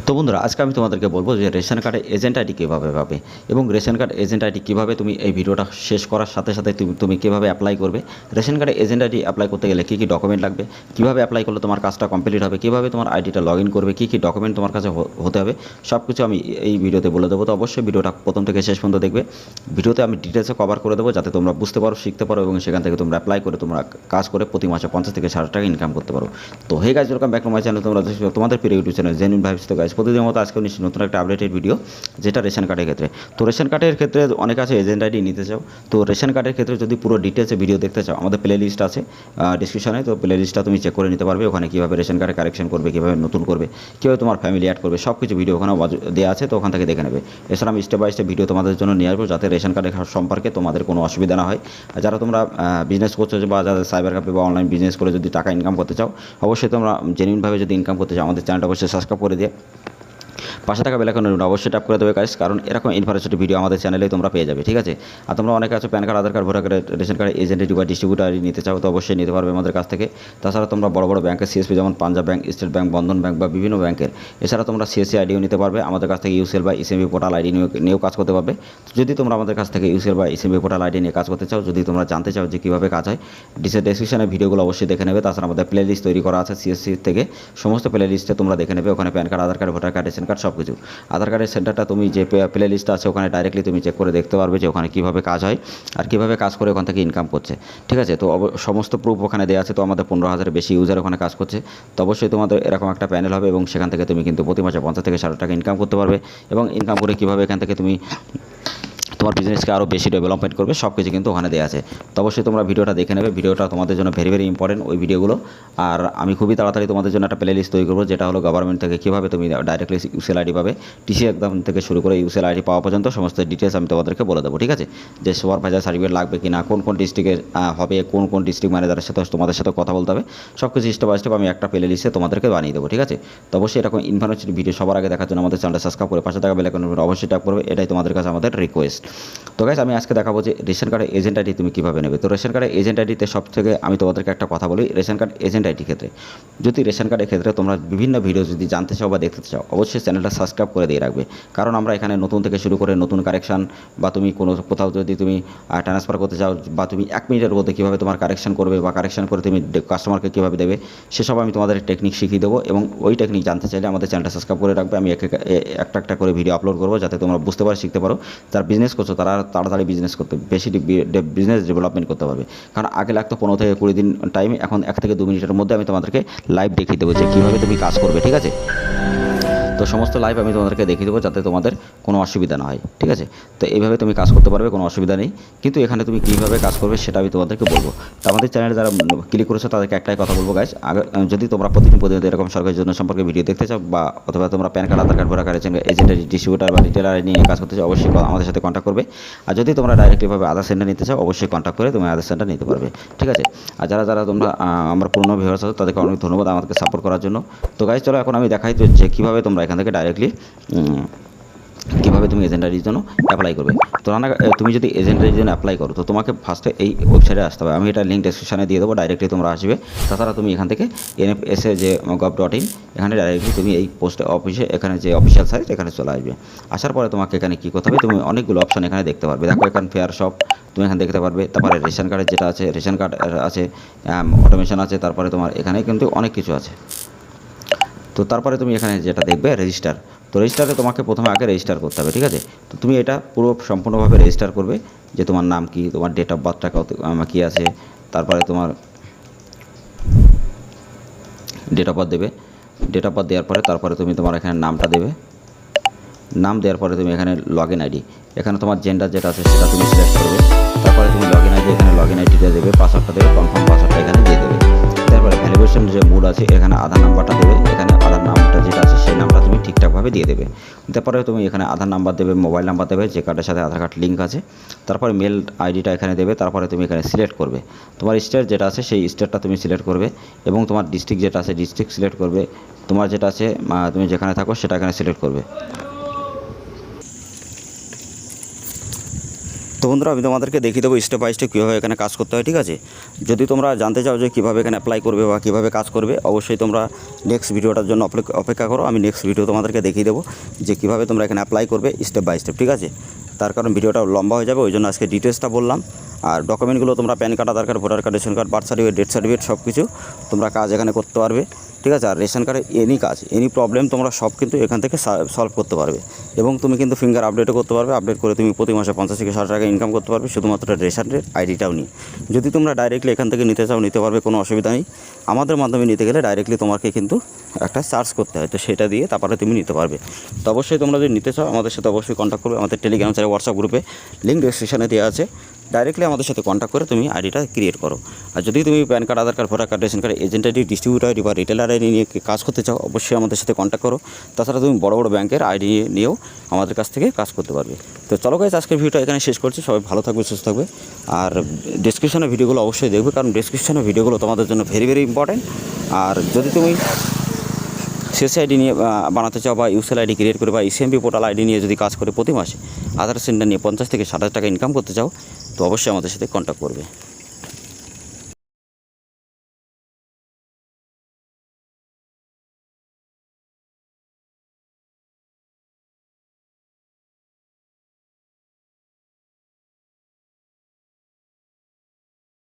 তো বন্ধুরা আজকে আমি তোমাদেরকে বলবো যে রেশন কার্ডে এজেন্ট আইডি কীভাবে পাবে এবং রেশন কার্ড এজেন্ট আইডি কীভাবে তুমি এই ভিডিওটা শেষ করার সাথে সাথে তুমি কীভাবে অ্যাপ্লাই করবে, রেশন কার্ডে এজেন্ট আইডি অ্যাপ্লাই করতে গেলে কী কী ডকুমেন্ট লাগবে, কীভাবে অ্যাপ্লাই করলে তোমার কাজটা কমপ্লিট হবে, কীভাবে তোমার আইডিটা লগ ইন করবে, কী কী ডকুমেন্ট তোমার কাছে হতে হবে, সব কিছু আমি এই ভিডিওতে বলে দেবো। তো অবশ্যই ভিডিওটা প্রথম থেকে শেষ পর্যন্ত দেখবে। ভিডিওতে আমি ডিটেলসে কভার করে দেবো যাতে তোমরা বুঝতে পারো, শিখতে পারো এবং সেখান থেকে তোমরা অ্যাপ্লাই করে তোমরা কাজ করে প্রতি মাসে 50 থেকে 60 টাকা ইনকাম করতে পারো। তো hey guys, welcome back to my channel. তোমরা তোমাদের প্রিয় ইউটিউব চ্যানেল জেনুইন ভাইবস। তো গাইজ, প্রতিদিনের মতো আজকে নিশ্চয়ই নতুন একটা আপডেটেড ভিডিও, যেটা রেশন কার্ডের ক্ষেত্রে। তো রেশন কার্ডের ক্ষেত্রে অনেক আছে এজেন্ট আইডি নিতে চাও। তো রেশন কার্ডের ক্ষেত্রে যদি পুরো ডিটেলসে ভিডিও দেখতে চাও, আমাদের প্লে লিস্ট আছে ডিসক্রিপশনে। তো প্লে লিস্টটা তুমি চেক করে নিতে পারবে। ওখানে কীভাবে রেশন কার্ডে কারেকশন করবে, কীভাবে নতুন করবে, কীভাবে তোমার ফ্যামিলি অ্যাড করবে, সব কিছু ভিডিও ওখানে দেওয়া আছে। তো ওখান থেকে দেখে নেবে। এছাড়া আমি স্টেপ বাই স্টেপ ভিডিও তোমাদের জন্য নিয়ে আসবো যাতে রেশন কার্ডের সম্পর্কে তোমাদের কোনো অসুবিধা না হয়। আর যারা তোমরা বিজনেস করছো বা যাদের সাইবার ক্যাফে বা অনলাইন বিজনেস করে যদি টাকা ইনকাম করতে চাও, অবশ্যই তোমরা জেনুইনভাবে যদি ইনকাম করতে চাও, আমাদের চ্যানেলটা অবশ্যই সাবস্ক্রাইব করে দিয়ে পাশে থাকা বেল আইকন অবশ্যই ট্যাপ করে দেবে গাইস, কারণ এরকম ইনফরমেটিভ ভিডিও আমাদের চ্যানেলেই তোমরা পেয়ে যাবে। ঠিক আছে। আর তোমরা অনেকে আছো PAN card, Aadhaar card, voter card, ration card, agent ID বা ডিস্ট্রিবিউটার আইডি নিতে চাও, তো অবশ্যই নিতে পারবে আমাদের কাছ থেকে। তাছাড়া তোমরা বড় বড় ব্যাংকের সিএসপি যেমন পাঞ্জাব ব্যাংক, স্টেট ব্যাংক, বন্ধন ব্যাংক বা বিভিন্ন ব্যাংকের, এছাড়া তোমরা সিএসসি আইডিও নিতে পারবে আমাদের কাছ থেকে। ইউসিএল বা ইসিএমবি পোর্টাল আইডি নিয়েও কাজ করতে পারবে। যদি তোমরা আমাদের কাছ থেকে ইউসিএল বা ইসিএমবি পোর্টাল আইডি নিয়ে কাজ করতে চাও, যদি তোমরা জানতে চাও যে কীভাবে কাজ হয়, ডেসক্রিপশনে ভিডিওগুলো অবশ্যই দেখে নেবে। তাছাড়া আমাদের প্লে লিস্ট তৈরি করা আছে সিএসসি থেকে, সমস্ত প্লে লিস্টে তোমরা দেখে নেবে। ওখানে PAN card, Aadhaar card, voter card, ration card সব কিছু। আধার কার্ডের সেন্টারটা তুমি যে প্লে লিস্ট আছে ওখানে ডাইরেক্টলি তুমি চেক করে দেখতে পারবে যে ওখানে কীভাবে কাজ হয় আর কীভাবে কাজ করে ওখান থেকে ইনকাম করছে। ঠিক আছে। তো সমস্ত প্রুফ ওখানে দেওয়া আছে। তো আমাদের 15,000 বেশি ইউজার ওখানে কাজ করছে। তো অবশ্যই তোমাদের এরকম একটা প্যানেল হবে এবং সেখান থেকে তুমি কিন্তু প্রতি মাসে 50 থেকে 60 টাকা ইনকাম করতে পারবে। এবং ইনকাম করে কীভাবে এখান থেকে তুমি তোমার বিজনেসকে আরও বেশি ডেভেলপমেন্ট করবে, সব কিছু কিন্তু ওখানে দেওয়া আছে। তো অবশ্যই তোমরা ভিডিওটা দেখে নেবে। ভিডিওটা তোমাদের জন্য ভেরি ভেরি ইম্পর্টেন্ট ওই ভিডিওগুলো। আর আমি খুবই তাড়াতাড়ি তোমাদের জন্য একটা প্লে লিস্ট তৈরি করবো, যেটা হলো গভর্নমেন্ট থেকে কীভাবে তুমি ডাইরেক্টলি ইউসিএল আইডি পাবে, টিসি একদম থেকে শুরু করে ইউসিএল আইডি পাওয়া পর্যন্ত সমস্ত ডিটেলস আমি তোমাদেরকে বলে দেবো। ঠিক আছে। যে সুপারভাইজার সার্টিফিকেট লাগবে কি না, কোন কোন ডিস্ট্রিক্টে হবে, কোন কোন ডিস্ট্রিক্ট ম্যানেজারের সাথে তোমাদের সাথে কথা বলতে হবে, সব কিছু স্টেপ বাই স্টেপ আমি একটা প্লে লিস্টে তোমাদেরকে বানিয়ে দেবো। ঠিক আছে। তো অবশ্যই এরকম ইনফরমেটিভ ভিডিও সবার আগে দেখার জন্য আমাদের চ্যানেলটা সাবস্ক্রাইব করে পাশে থাকা বেল আইকন অবশ্যই ট্যাপ করবে। এটাই তোমাদের কাছে আমাদের রিকোয়েস্ট। তো গাইস, আমি আজকে দেখাবো যে রেশন কার্ডের এজেন্ট আইডি তুমি কীভাবে নেবে। তো রেশন কার্ডের এজেন্ট আইডিতে সব থেকে আমি তোমাদেরকে একটা কথা বলি, রেশন কার্ড এজেন্ট আইডির ক্ষেত্রে যদি রেশন কার্ডের ক্ষেত্রে তোমরা বিভিন্ন ভিডিও যদি জানতে চাও বা দেখতে চাও, অবশ্যই চ্যানেলটা সাবস্ক্রাইব করে দিয়ে রাখবে। কারণ আমরা এখানে নতুন থেকে শুরু করে নতুন কারেকশান বা তুমি কোথাও যদি তুমি ট্রান্সফার করতে চাও বা তুমি 1 মিনিটের মধ্যে কীভাবে তোমার কারেকশান করবে বা কারেকশান করে তুমি কাস্টমারকে কীভাবে দেবে, সেসব আমি তোমাদের টেকনিক শিখিয়ে দেবো। এবং ওই টেকনিক জানতে চাইলে আমাদের চ্যানেলটা সাবস্ক্রাইব করে রাখবে। আমি একটা একটা করে ভিডিও আপলোড করবো যাতে তোমরা বুঝতে পারো, শিখতে পারো। যারা বিজনেস করছো তারা তাড়াতাড়ি বিজনেস করতে বেশি বিজনেস ডেভেলপমেন্ট করতে পারবে। কারণ আগে লাগতো 15 থেকে 20 দিন টাইমে, এখন 1 থেকে 2 মিনিটের মধ্যে আমি তোমাদেরকে লাইভ দেখিয়ে দেবো যে কীভাবে তুমি কাজ করবে। ঠিক আছে। তো সমস্ত লাইভ আমি তোমাদেরকে দেখিয়ে দেবো যাতে তোমাদের কোনো অসুবিধা না হয়। ঠিক আছে। তো এইভাবে তুমি কাজ করতে পারবে, কোনো অসুবিধা নেই। কিন্তু এখানে তুমি কীভাবে কাজ করবে সেটা আমি তোমাদেরকে বলবো। তো আমাদের চ্যানেলে যারা ক্লিক করেছো তাদেরকে একটাই কথা বলবো গাইস, যদি তোমরা প্রতিদিন এরকম সরকারি যোজনা সম্পর্কে ভিডিও দেখতে চাও বা অথবা তোমরা PAN card, Aadhaar card, voter card, agent, distributor বা রিটেলার নিয়ে কাজ করতে চাও, অবশ্যই আমাদের সাথে কন্ট্যাক্ট করবে। আর যদি তোমরা ডাইরেক্টলিভাবে আধার সেন্টার নিতে চাও, অবশ্যই কন্ট্যাক্ট করে তুমি আধার সেন্টার নিতে পারবে। ঠিক আছে। আর যারা তোমরা আমার পুরনো ভিউয়ার্স আছো তাদেরকে অনেক ধন্যবাদ আমাদেরকে সাপোর্ট করার জন্য। তো গাইস, চলো এখন আমি দেখাই যে কীভাবে তোমরা এখান থেকে ডাইরেক্টলি কীভাবে তুমি এজেন্ট আইডির জন্য অ্যাপ্লাই করবে। তো তুমি যদি এজেন্ট আইডির জন্য অ্যাপ্লাই করো, তো তোমাকে ফার্স্টে এই ওয়েবসাইটে আসতে হবে। আমি এটা লিঙ্ক ডেসক্রিপশনে দিয়ে দেবো, ডাইরেক্টলি তোমরা আসবে। তাছাড়া তুমি এখান থেকে NFSA যে gov.in, এখানে ডাইরেক্টলি তুমি এই পোস্ট অফিসে, এখানে যে অফিসিয়াল সাইট, এখানে চলে আসবে। আসার পরে তোমাকে এখানে কী করতে হবে, তুমি অনেকগুলো অপশন এখানে দেখতে পারবে। দেখো এখানে ফেয়ার শপ তুমি এখানে দেখতে পারবে। তারপরে রেশন কার্ডের যেটা আছে, রেশন কার্ড আছে, অটোমেশন আছে, তারপরে তোমার এখানে কিন্তু অনেক কিছু আছে। তো তারপরে তুমি এখানে যেটা দেখবে রেজিস্টার। তো রেজিস্টারে তোমাকে প্রথমে আগে রেজিস্টার করতে হবে। ঠিক আছে। তো তুমি এটা পুরো সম্পূর্ণভাবে রেজিস্টার করবে, যে তোমার নাম কি, তোমার ডেট অফ বার্থটা কী আছে, তারপরে তোমার ডেট অফ বার্থ দেবে। ডেট অফ বার্থ দেওয়ার পরে তারপরে তুমি তোমার এখানে নামটা দেবে। নাম দেওয়ার পরে তুমি এখানে লগ ইন আইডি, এখানে তোমার জেন্ডার যেটা আছে সেটা তুমি সিলেক্ট করবে। তারপরে তুমি লগ ইন আইডি, এখানে লগ ইন আইডিটা দেবে, পাসওয়ার্ডটা দেবে, কনফার্ম পাসওয়ার্ডটা এখানে দিয়ে দেবে। তারপরে ভ্যালিডেশন যে মোড আছে, এখানে আধার নাম্বারটা দেবে। এখানে আধার নামটা যেটা আছে সেই নামটা তুমি ঠিকঠাকভাবে দিয়ে দেবে। তারপরে তুমি এখানে আধার নাম্বার দেবে, মোবাইল নাম্বার দেবে, যে কার্ডের সাথে আধার কার্ড লিঙ্ক আছে। তারপরে মেল আইডিটা এখানে দেবে। তারপরে তুমি এখানে সিলেক্ট করবে তোমার স্টেট যেটা আছে, সেই স্টেটটা তুমি সিলেক্ট করবে এবং তোমার ডিস্ট্রিক্ট যেটা আছে ডিস্ট্রিক্ট সিলেক্ট করবে। তোমার যেটা আছে তুমি যেখানে থাকো সেটা এখানে সিলেক্ট করবে। তো বন্ধুরা আমি তোমাদেরকে দেখিয়ে দেবো স্টেপ বাই স্টেপ কীভাবে এখানে কাজ করতে হয়, ঠিক আছে। যদি তোমরা জানতে চাও যে কীভাবে এখানে অ্যাপ্লাই করবে বা কীভাবে কাজ করবে, অবশ্যই তোমরা নেক্সট ভিডিওটার জন্য অপেক্ষা করো। আমি নেক্সট ভিডিও তোমাদেরকে দেখিয়ে দেবো যে কীভাবে তোমরা এখানে অ্যাপ্লাই করবে স্টেপ বাই স্টেপ, ঠিক আছে। তার কারণ ভিডিওটা লম্বা হয়ে যাবে, ওই জন্য আজকে ডিটেলসটা বললাম। আর ডকুমেন্টগুলো তোমরা PAN card, Aadhaar card, voter card, ration card, birth certificate, death certificate সব কিছু তোমরা কাজ এখানে করতে পারবে, ঠিক আছে। আর রেশন কার্ডে এনি প্রবলেম তোমরা সব কিন্তু এখান থেকে সলভ করতে পারবে। এবং তুমি কিন্তু ফিঙ্গার আপডেটও করতে পারবে। আপডেট করে তুমি প্রতি মাসে 50 থেকে 60 টাকা ইনকাম করতে পারবে, শুধুমাত্র রেশনের আইডিটাও নিয়ে। যদি তোমরা ডাইরেক্টলি এখান থেকে নিতে চাও, নিতে পারবে, কোনো অসুবিধা নেই। আমাদের মাধ্যমে নিতে গেলে ডাইরেক্টলি তোমাকে কিন্তু একটা চার্জ করতে হয়, তো সেটা দিয়ে তারপরে তুমি নিতে পারবে। তো অবশ্যই তোমরা যদি নিতে চাও আমাদের সাথে অবশ্যই কন্ট্যাক্ট করবে। আমাদের টেলিগ্রাম চ্যানেল, হোয়াটসঅ্যাপ গ্রুপে লিঙ্ক ডেসক্রিপশনে দেওয়া আছে। ডাইরেক্টলি আমাদের সাথে কন্ট্যাক্ট করে তুমি আইডিটা ক্রিয়েট করো। আর যদি তুমি PAN card, Aadhaar card, voter card, ration card, agent ID, distributor ID বা রিটেলার আইডি নিয়ে কাজ করতে চাও, অবশ্যই আমাদের সাথে কন্ট্যাক্ট করো। তাছাড়া তুমি বড় বড় ব্যাংকের আইডি নিয়েও আমাদের কাছ থেকে কাজ করতে পারবে। তো চলো গাইস, আজকের ভিডিওটা এখানে শেষ করছি। সবাই ভালো থাকবে, সুস্থ থাকবে। আর ডেসক্রিপশনে ভিডিওগুলো অবশ্যই দেখবে, কারণ ডেসক্রিপশনে ভিডিওগুলো তোমাদের জন্য ভেরি ভেরি ইম্পর্টেন্ট। আর যদি তুমি সিএসসি আইডি নিয়ে বানাতে চাও বা ইউসেল আইডি ক্রিয়েট করে বা ইসিএমপি পোর্টাল আইডি নিয়ে যদি কাজ করে প্রতি মাসে আধার সেন্টার নিয়ে 50 থেকে 60 টাকা ইনকাম করতে চাও, তো অবশ্যই আমাদের সাথে কন্ট্যাক্ট করবে।